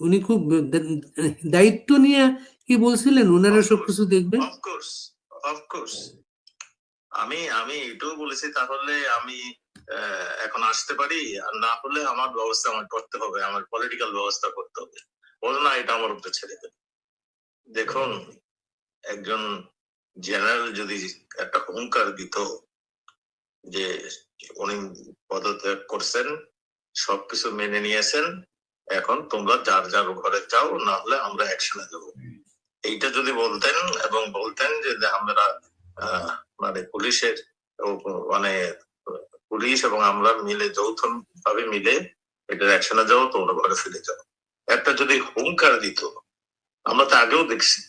উনি খুব দায়িত্ব নিয়ে কি বলছিলেন ওনারা সবকিছু দেখবে। অফকোর্স অফকোর্স আমি আমি এটাও বলেছি, তাহলে আমি এখন আসতে পারি, আর না হলে আমার ব্যবস্থা আমার করতে হবে, আমার পলিটিক্যাল ব্যবস্থা করতে হবে। বলো না, এটা আমার উপরে ছেড়ে দেবে। দেখুন, একজন জেনারেল যদি একটা হুঙ্কার দিত যে উনি পদত্যাগ করছেন, সবকিছু মেনে নিয়েছেন, এখন তোমরা যার যার ঘরে যাও, না হলে আমরা অ্যাকশনে দেব, এইটা যদি বলতেন এবং বলতেন যে আমরা মানে পুলিশের মানে পুলিশ এবং আমরা মিলে যৌথ ভাবে মিলে এটার অ্যাকশনে যাও, তোমরা ঘরে ফিরে যাও, একটা যদি হুঙ্কার দিত। আমরা তো আগেও দেখছি,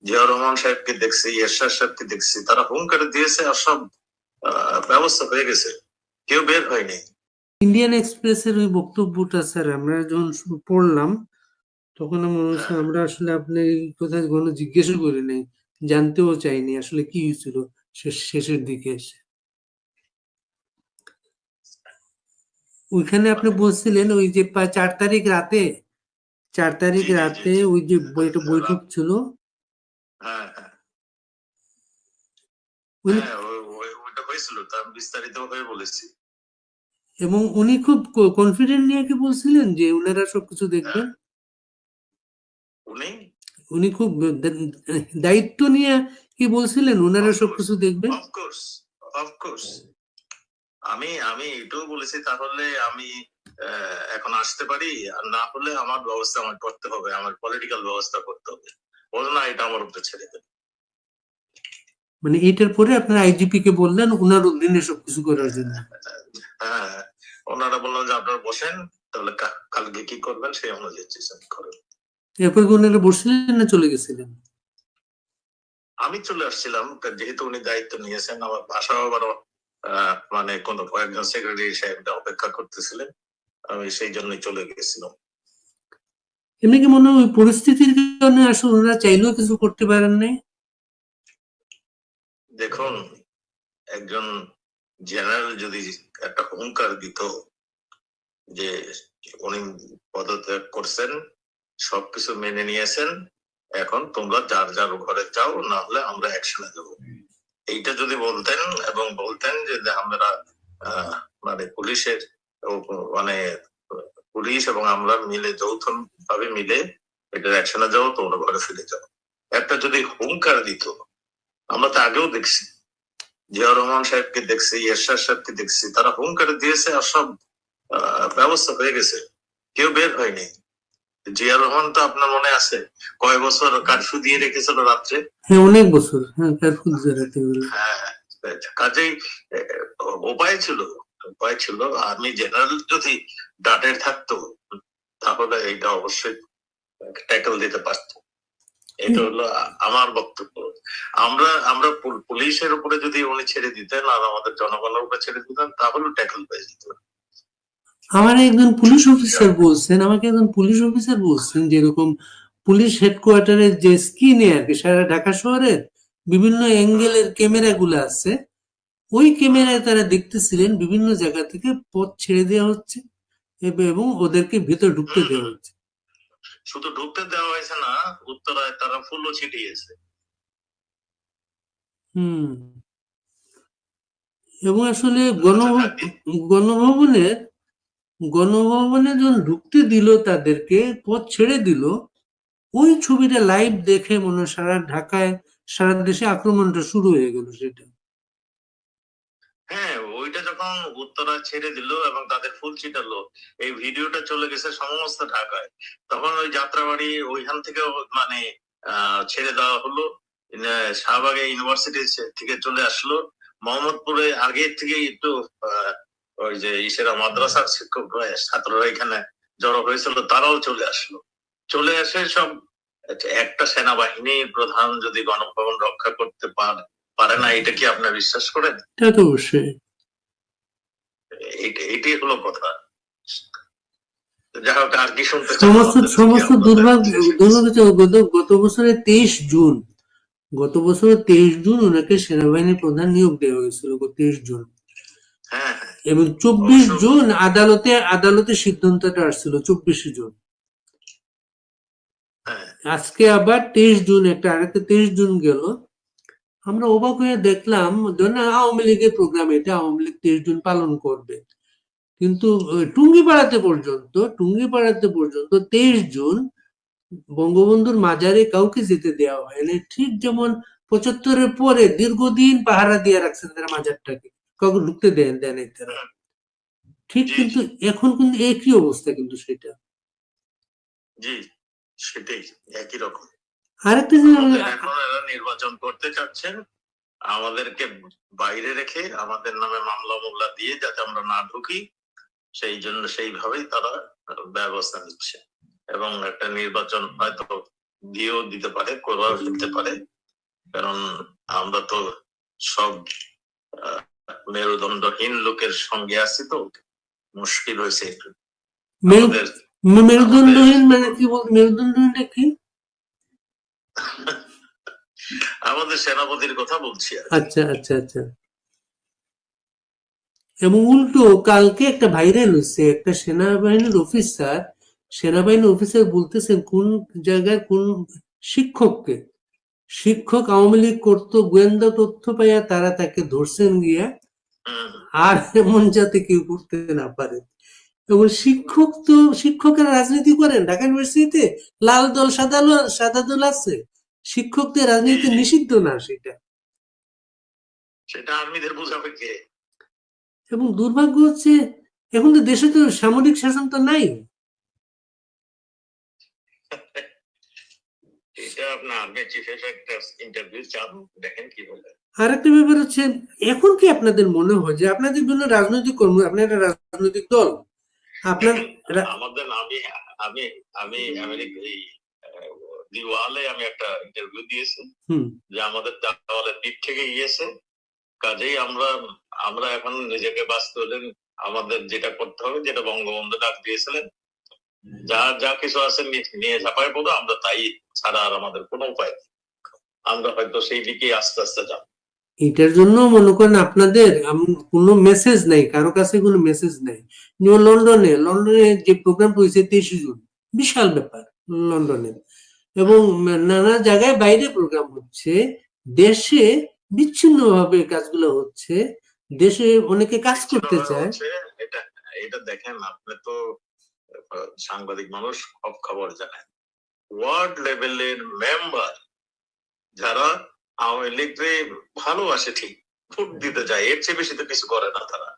জিয়াউর রহমান সাহেবকে দেখছি, এরশাদ সাহেবকে দেখছি, তারা হুঙ্কার দিয়েছে আর সব ব্যবস্থা হয়ে গেছে, কেউ বের হয়নি। ইন্ডিয়ান এক্সপ্রেসের ওই বক্তব্যটা স্যার আমরা যখন পড়লাম, তখন মনে হচ্ছে আমরা আসলে আপনি এই কথা কোনো জিজ্ঞেসও করি নাই, জানতেও চাইনি আসলে কি হয়েছিল শেষের দিকে এসে। ওইখানে আপনি বলছিলেন ওই যে 4 তারিখ রাতে ওই যে বৈঠক ছিল, ওইটা হয়েছিল, তার বিস্তারিত হয়ে বলেছি। এবং উনি খুব কনফিডেন্ট নিয়ে কি বলছিলেন যে ওনারা সবকিছু দেখবেন। উনি খুব দায়িত্ব নিয়ে কি বলছিলেন ওনারা সবকিছু দেখবেন। অফকোর্স অফকোর্স আমি এটাও বলেছি, তাহলে আমি এখন আসতে পারি, আর না হলে আমার ব্যবস্থা আমার করতে হবে, আমার পলিটিক্যাল ব্যবস্থা করতে হবে। বলো না, এটা আমার উপরে ছেড়ে দেবে। মানে এটার পরে আপনার আইজিপি কে বললেন ওনার অধীনে সবকিছু করার জন্য। হ্যাঁ, ওনারা বললেন যে আপনারা বসেন, তাহলে কালকে কি করবেন সেই অনুযায়ী চিন্তা করেন। এরপর কি ওনারা বসলেন না চলে গেছিলেন? আমি চলে আসছিলাম, যেহেতু উনি দায়িত্ব নিয়েছেন। আমার বাসাও আবারও মানে কোন কয়েকজন সেক্রেটারি সাহেব অপেক্ষা করতেছিলেন, আমি সেই জন্যই চলে গেছিলাম। এমনি কি মনে হয় পরিস্থিতির কারণে আসলে ওনারা চাইলেও কিছু করতে পারেন নাই? দেখুন, একজন জেনারেল যদি একটা হুঙ্কার দিত যে উনি পদত্যাগ করছেন, সবকিছু মেনে নিয়েছেন, এখন তোমরা যার যার ঘরে যাও, না হলে আমরা অ্যাকশনে দেব, এইটা যদি বলতেন এবং বলতেন যে আমরা মানে পুলিশের মানে পুলিশ এবং আমরা মিলে যৌথ ভাবে মিলে এটার অ্যাকশনে যাও, তোমরা ঘরে ফিরে যাও, একটা যদি হুঙ্কার দিত। আমরা তো আগেও দেখছি, জিয়াউর রহমান সাহেবকে দেখছি, এরশাদ সাহেবকে দেখছি, তারা হুঙ্কার দিয়েছে আর সব ব্যবস্থা হয়ে গেছে, কেউ বের হয়নি। জিয়াউর রহমান তো আপনার মনে আছে কয় বছর কারফিউ দিয়ে রেখেছিল রাত্রে? হ্যাঁ, অনেক বছর। হ্যাঁ, কারফিউ দিয়ে রাখতে পারে। হ্যাঁ, কাজেই উপায় ছিল, আর্মি জেনারেল যদি ডাটের থাকতো, তাহলে এটা অবশ্যই ট্যাকল দিতে পারত। এটা হলো আমার বক্তব্য। আমরা পুলিশের উপরে যদি উনি ছেড়ে দিতেন আর আমাদের জনগণের উপরে ছেড়ে দিতেন, তাহলে ট্যাকল পেয়ে যেত। আমার একজন পুলিশ অফিসার বলছেন যেরকম পুলিশ হেডকোয়ার্টারের যে স্ক্রিনে আর কি সারা ঢাকা শহরের বিভিন্ন অ্যাঙ্গেলের ক্যামেরা গুলো আছে, ওই ক্যামেরায় তারা দেখতেছিলেন বিভিন্ন জায়গা থেকে পথ ছেড়ে দেওয়া হচ্ছে এবং ওদেরকে ভিতরে ঢুকতে দেওয়া হচ্ছে। শুধু ঢুকতে দেওয়া হয়েছে না, উত্তরায় তারা ফুলও ছিটিয়েছে। এবং আসলে গণভবনে যখন ঢুকতে দিল, তাদেরকে পথ ছেড়ে দিল, ওই ছবিটা লাইভ দেখে মনে হয় সারা ঢাকায় সারা দেশে আক্রমণটা শুরু হয়ে গেল। সেটা হ্যাঁ, ওইটা যখন উত্তরা ছেড়ে দিল এবং তাদের ফুল ছিটালো, এই ভিডিওটা চলে গেছে সমস্ত ঢাকায়, তখন ওই যাত্রাবাড়ি ওইখান থেকে মানে ছেড়ে দেওয়া হলো, শাহবাগে ইউনিভার্সিটি থেকে চলে আসলো, মোহাম্মদপুরে আগে থেকে একটু ওই যে ইসেরা মাদ্রাসার শিক্ষক ছাত্ররা এখানে জড়ো হয়েছিল, তারাও চলে আসে সব। একটা সেনাবাহিনীর প্রধান যদি গণভবন রক্ষা করতে পারে না, এটা কি আপনি বিশ্বাস করেন? তা তো অবশ্যই। এটাই হলো কথা। যাই হোক, আর কি শুনতে সমস্ত দুর্ভাগ্য গত বছরের 23 জুন ওনাকে সেনাবাহিনীর প্রধান নিয়োগ দেওয়া হয়েছিল। 23 জুন। এবং 24 জুন আদালতে সিদ্ধান্তটা আসছিল। 24 জুন হ্যাঁ, আজকে আবার 23 জুন, আরেকটা 23 জুন গেল। আমরা অবাক হয়ে দেখলাম, ধরেন আওয়ামী লীগের প্রোগ্রাম, এটা আওয়ামী লীগ 23 জুন পালন করবে, কিন্তু টুঙ্গিপাড়াতে পর্যন্ত 23 জুন বঙ্গবন্ধুর মাজারে কাউকে যেতে দেওয়া হয়নি। ঠিক যেমন 75-এর পরে দীর্ঘদিন পাহারা দিয়ে রাখছেন তারা মাজারটাকে, কাউকে ঢুকতে দেন নাই তারা। ঠিক, জি কিন্তু জি এখন কিন্তু একই অবস্থা, কিন্তু সেটা। জি, সেটাই একই রকম। আরেকটা জিনিস আমাদের এখন এরা নির্বাচন করতে চাচ্ছেন, আমাদেরকে বাইরে রেখে আমাদের নামে মামলা মামলা দিয়ে যাতে আমরা না ঢুকি, সেই জন্য সেইভাবেই তারা ব্যবস্থা নিচ্ছে। এবং একটা নির্বাচন হয়তো দিয়েও দিতে পারে, করেও দিতে পারে, কারণ আমরা তো সব মেরুদণ্ডহীন লোকের সঙ্গে আছি, তো মুশকিল হয়েছে একটু আমাদের। মেরুদণ্ডহীন মানে কি বল, মেরুদণ্ডহীনটা কি? আমাদের সেনাপতির কথা বলছি আর কি। আচ্ছা আচ্ছা আচ্ছা। এবং উল্টো কালকে একটা ভাইরাল হয়েছে, একটা সেনাবাহিনীর অফিসার বলতেছেন কোন জায়গায় কোন শিক্ষক আওয়ামী লীগ করতো, গোয়েন্দা তথ্য পাইয়া তারা তাকে ধরছেন গিয়া, হুম, আর এমন যাতে কেউ করতে না পারে। এবং শিক্ষকেরা রাজনীতি করেন ঢাকা ইউনিভার্সিটিতে, লাল দল সাদা দল আছে, শিক্ষকদের রাজনীতি নিষিদ্ধ না সেটা। সেটা আর্মিদের বোঝাবে কে? এবং দুর্ভাগ্য হচ্ছে এখন তো দেশে তো সামরিক শাসন তো নাই। এটা আপনার আর্মি চিফের একটা ইন্টারভিউ চান, দেখেন কি বলে। আর একটা ব্যাপার হচ্ছে, এখন কি আপনাদের মনে হয় যে আপনাদের জন্য রাজনৈতিক কর্ম, আপনার একটা রাজনৈতিক দল, আপনার আমাদের আমি আমি আমি আমেরিকা এই দিওয়ালে আমি একটা ইন্টারভিউ দিয়েছি যে আমাদের দেওয়ালের পিঠ থেকে গিয়েছে, কাজেই আমরা আমরা এখন নিজেকে বাঁচতে হলে আমাদের যেটা করতে হবে, যেটা বঙ্গবন্ধু ডাক দিয়েছিলেন, যা কিছু আছে নিয়ে ঝাঁপায় পড়ো, আমরা তাই ছাড়া আর আমাদের কোনো উপায় নেই। আমরা হয়তো সেই দিকেই আস্তে আস্তে যাব। এটার জন্য মনে করেন আপনাদের কোনো মেসেজ নাই, কারো কাছে কোনো মেসেজ নাই। যেমন লন্ডনে যে প্রোগ্রামটা হয়েছে 23 জুন, বিশাল ব্যাপার লন্ডনে, এবং নানা জায়গায় বাইরে প্রোগ্রাম হচ্ছে, দেশে বিচ্ছিন্ন ভাবে কাজগুলো হচ্ছে, দেশে অনেকে কাজ করতে চায়। এটা এটা দেখেন, আপনি তো সাংবাদিক মানুষ, সব খবর জানেন। ওয়ার্ড লেভেলের মেম্বার যারা আওয়ামী লীগকে ভালোবাসে, ঠিক ভোট দিতে যায়, এর চেয়ে বেশি তো কিছু করে না তারা,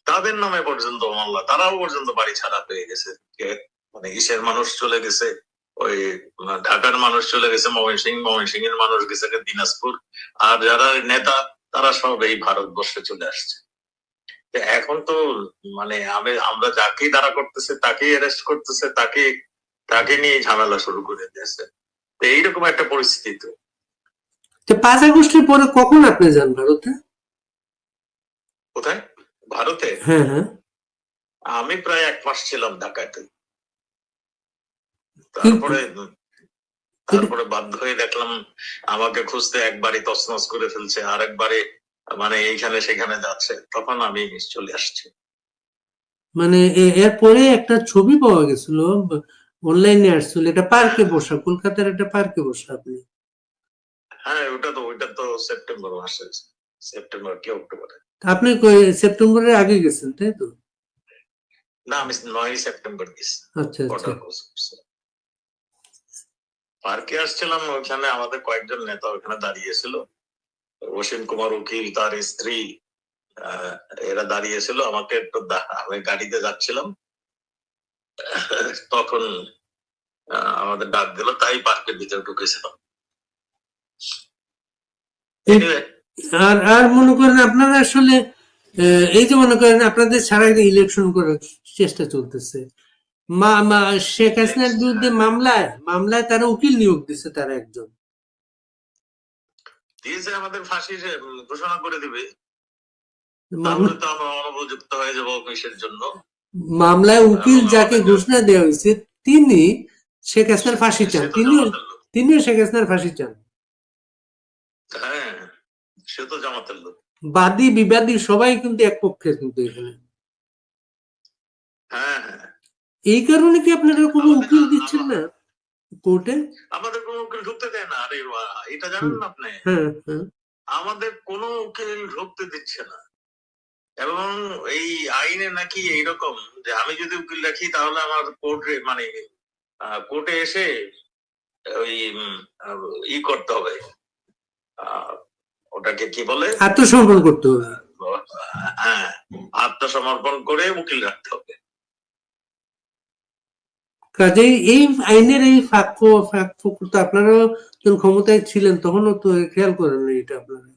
তাদের নামে পর্যন্ত মামলা, তারাও পর্যন্ত বাড়ি ছাড়া পেয়ে গেছে। মানে ইসের মানুষ চলে গেছে, ওই ঢাকার মানুষ চলে গেছে ময়মনসিংহ এর মানুষ গেছে দিনাজপুর, আর যারা নেতা তারা সব এই ভারতবর্ষে চলে আসছে। এখন তো মানে আমরা যাকেই তারা করতেছে, তাকেই অ্যারেস্ট করতেছে, তাকে নিয়ে ঝামেলা শুরু করে দিয়েছে। তো এইরকম একটা পরিস্থিতি। তো 5 আগস্টের পরে কখন আপনি যান ভারতে? কোথায়? ভারতে? হ্যাঁ হ্যাঁ। আমি প্রায় 1 মাস ছিলাম ঢাকাতে। তারপরে বাধ্য হয়ে দেখলাম আমাকে খুঁজতে একবারই তছনছ করে ফেলছে, আর একবারে মানে এইখানে সেখানে যাচ্ছে, তখন আমি চলে আসছি। মানে এরপরে একটা ছবি পাওয়া গেছিল, অনলাইনে আসছিল, এটা পার্কে বসা, কলকাতার একটা পার্কে বসা আপনি। হ্যাঁ, ওইটা তো সেপ্টেম্বর মাসে, সেপ্টেম্বর কি অক্টোবরে। আপনি সেপ্টেম্বরের আগে গেছেন তাই তো? না, আমি 9 সেপ্টেম্বর গেছি। আচ্ছা আচ্ছা। পার্কে আসছিলাম, ওখানে আমাদের কয়েকজন নেতা ওখানে দাঁড়িয়েছিল, অসীম কুমার উকিল, তার স্ত্রী, এরা দাঁড়িয়েছিল আমাকে একটু, আমি গাড়িতে যাচ্ছিলাম, তখন আমাদের ডাক দিল, তাই পার্কের ভিতরে ঢুকেছিলাম। আর মনে করেন আপনারা আসলে এই যে মনে করেন আপনাদের ছাড়া ইলেকশন করার চেষ্টা চলতেছে, শেখ হাসিনার বিরুদ্ধে মামলায় তারা উকিল নিয়োগ দিচ্ছে, তারা একজন দিয়েছে, আমাদের ফাঁসি ঘোষণা করে দিবে, তাহলে তো আমরা অনুপযুক্ত হয়ে যাবো অফিসের জন্য। মামলায় উকিল যাকে ঘোষণা দেওয়া হয়েছে তিনি শেখ হাসিনার ফাঁসি চান, তিনিও শেখ হাসিনার ফাঁসি চান। হ্যাঁ, সে তো জামাতের লোক। বাদী বিবাদী সবাই কিন্তু এক পক্ষে, কিন্তু এখানে। হ্যাঁ হ্যাঁ। এই কারণে কি আপনারা কোনো উকিল দিচ্ছেন না? কোর্টে? আমাদের কোনো উকিল ঢুকতে দেয় না। আরে এটা জানেন না আপনি? হ্যাঁ, হ্যাঁ। আমাদের কোনো উকিল ঢুকতে দিচ্ছে না। এবং এই আইনে নাকি এইরকম যে আমি যদি উকিল রাখি তাহলে আমার কোর্টে মানে কোর্টে এসে ওই করতে হবে, ওটাকে কি বলে, আত্মসমর্পণ করতে হবে। হ্যাঁ, আত্মসমর্পণ করে উকিল রাখতে হবে। কাজেই এই আইনের এই তো আপনারাও যখন ক্ষমতায় ছিলেন তখনও তো খেয়াল করেন না এটা আপনারা।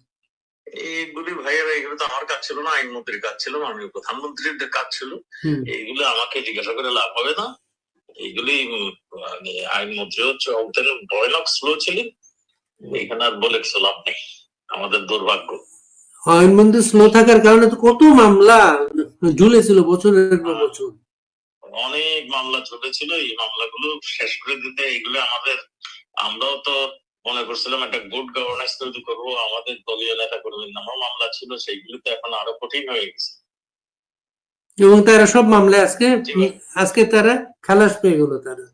এইগুলি ভাইয়েরা, এগুলো তো আমার কাজ ছিল না, আইনমন্ত্রীর কাজ ছিল, মাননীয় প্রধানমন্ত্রীর কাজ ছিল। এইগুলো আমাকে জিজ্ঞাসা করে লাভ হবে না। এইগুলি মানে আইনমন্ত্রী হচ্ছে ভয়ানক স্লো ছিলেন, এখানে আর বলে কিছু লাভ নেই, আমাদের দুর্ভাগ্য। আইনমন্ত্রী স্লো থাকার কারণে তো কত মামলা ঝুলেছিল বছরের পর বছর। অনেক মামলা চলেছিল, এই মামলাগুলো শেষ করে দিতে এগুলো আমাদের, আমরাও তো মনে করছিলাম একটা গুড গভর্নেন্স তৈরি করবো, আমাদের দলীয় নেতা কর্মীর নামও মামলা ছিল, সেইগুলো তো এখন আরো কঠিন হয়ে গেছে। এবং তারা সব মামলায় আজকে তারা খালাস পেয়ে গেল তারা।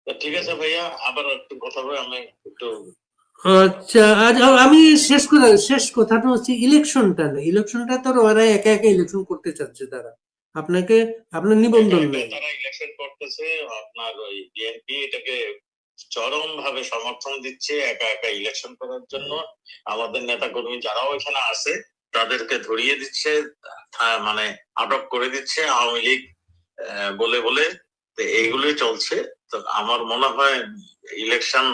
ঠিক আছে ভাইয়া, আবার একটু কথা বলে আমি একটু। আচ্ছা, আজ আমি শেষ কথাটা হচ্ছে ইলেকশনটা না, ইলেকশনটা তো ওরা একা একা ইলেকশন করতে চাচ্ছে তারা, আপনার নিবন্ধন নেই। তারা ইলেকশন করতেছে, আপনার ওই বিএনপি এটাকে চরম ভাবে সমর্থন দিচ্ছে একা একা ইলেকশন করার জন্য। আমাদের নেতা কর্মী যারাও এখানে আছে তাদেরকে ধরিয়ে দিচ্ছে, মানে আটক করে দিচ্ছে আওয়ামী লীগ বলে বলে। তো এইগুলোই চলছে। তো আমার মনে হয় ইলেকশন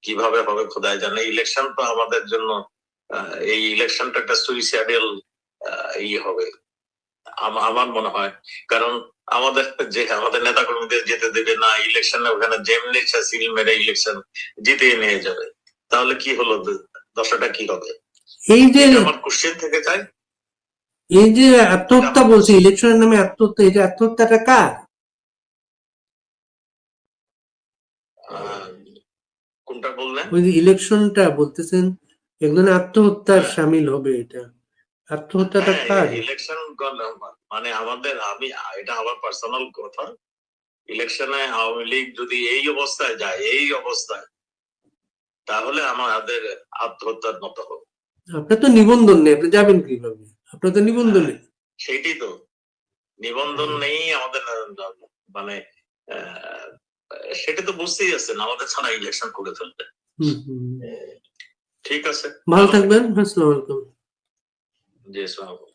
কিভাবে হবে খোদাই জানে। ইলেকশন তো আমাদের জন্য, এই ইলেকশনটা একটা সুইসাইডাল হবে আমার মনে হয়। কারণ আমাদের নেতা কর্মীদের যেতে দেবে না ইলেকশনে, ওখানে যেমনি সিল মেরে ইলেকশন জিতে নিয়ে যাবে, তাহলে কি হলো, দশাটা কি হবে? এই যে আমার কোশ্চেন থেকে যায়, এই যে আত্মহত্যা বলছে, ইলেকশনের নামে আত্মহত্যা, এই যে আত্মহত্যাটা কার? কোনটা বললেন? ওই যে ইলেকশনটা বলতেছেন একজন আত্মহত্যার সামিল হবে, এটা আত্মহত্যাটা কার? ইলেকশন মানে আমাদের, আমি এটা আমার পার্সোনাল কথা, ইলেকশনে আওয়ামী লীগ যদি এই অবস্থায় যায়, এই অবস্থায়, তাহলে আমাদের আত্মহত্যার মতো হবে। আপনার তো নিবন্ধন নেই, আপনি যাবেন কিভাবে? আপনার তো নিবন্ধন নেই। সেইটাই তো, নিবন্ধন নেই আমাদের, মানে সেটা তো বুঝতেই আছেন, আমাদের ছাড়া ইলেকশন করে ফেলবে। ঠিক আছে, ভালো থাকবেন। আসসালামু আলাইকুম। জি, আসসালামু আলাইকুম।